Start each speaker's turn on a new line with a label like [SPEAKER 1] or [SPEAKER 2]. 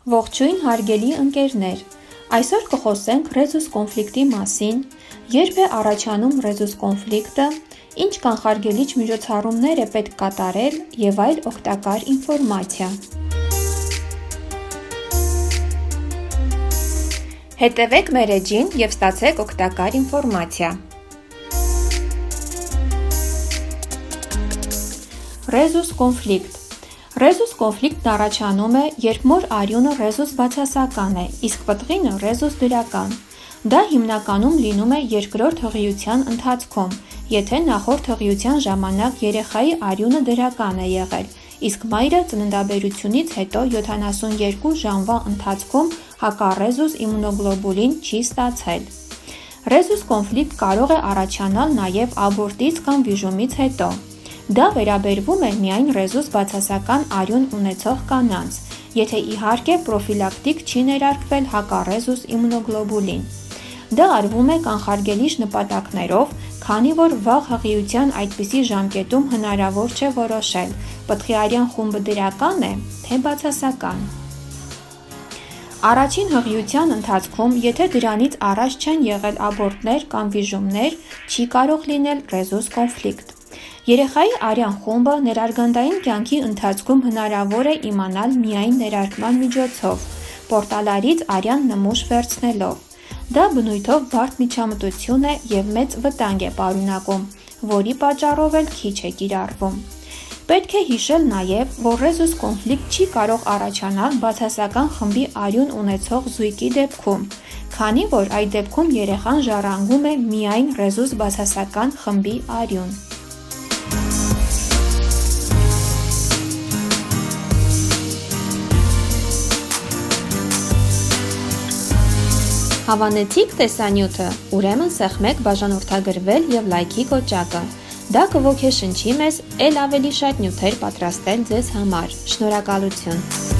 [SPEAKER 1] Ողջույն հարգելի ընկերներ, այսօր կխոսենք ռեզուս կոնֆլիկտի մասին, երբ է առաջանում ռեզուս կոնֆլիկտը, ինչ կանխարգելիչ միջոցառումներ է պետք կատարել և այլ օգտակար ինֆորմացիա։ Հետևեք մեր էջին և ստացեք օգտակար ինֆորմացիա։ Ռեզուս կոնֆլիկտ Ռեզուս կոնֆլիկտն առաջանում է, երբ մոր արյունը ռեզուս բացասական է, իսկ պտղինը ռեզուս դրական։ Դա հիմնականում լինում է երկրորդ հղիության ընթացքում, եթե նախորդ հղիության ժամանակ երեխայի արյունը դրական է եղել, իսկ մայրը ծննդաբերությունից հետո 72 ժամվա ընթացքում հակառեզուս իմունոգլոբուլին չի ստացել։ Ռեզուս կոնֆլիկտ կարող է առաջանալ նաև աբորտից կամ վիժումից հետո։ Դա վերաբերվում է միայն ռեզուս բացասական արյուն ունեցող կանանց, եթե իհարկե պրոֆիլակտիկ չի ներարկվել հակառեզուս իմունոգլոբուլին։ Դա արվում է կանխարգելիչ նպատակներով, քանի որ վաղ հղիության այդպիսի ժամկետում հնարավոր չէ որոշել՝ պտղի արյան խումբը դրական է, թե բացասական։ Առաջին հղիության ընթացքում, եթե դրանից առաջ չեն եղել աբորտներ կամ վիժումներ, չի կարող լինել ռեզուս կոնֆլիկտ։ Երեխայի արյան խումբը ներարգանդային կյանքի ընթացքում հնարավոր է իմանալ միայն ներարկման միջոցով, պորտալարից արյան նմուշ վերցնելով։ Դա բնույթով բարդ միջամտություն է և մեծ վտանգ է պարունակում, որի պատճառով էլ քիչ է կիրառվում։ Պետք է հիշել նաև, որ ռեզուս կոնֆլիկտ չի կարող առաջանալ բացասական խմբի արյուն ունեցող զույգի դեպքում, քանի որ այդ դեպքում երեխան ժառանգում է միայն ռեզուս բացասական խմբի արյուն։ Հավանեցիք տեսանյութը, ուրեմն սեղմեք բաժանորդագրվել և լայքի կոճակը։ Դա կոգեշնչի մեզ էլ ավելի շատ նյութեր պատրաստել ձեզ համար։ Շնորհակալություն։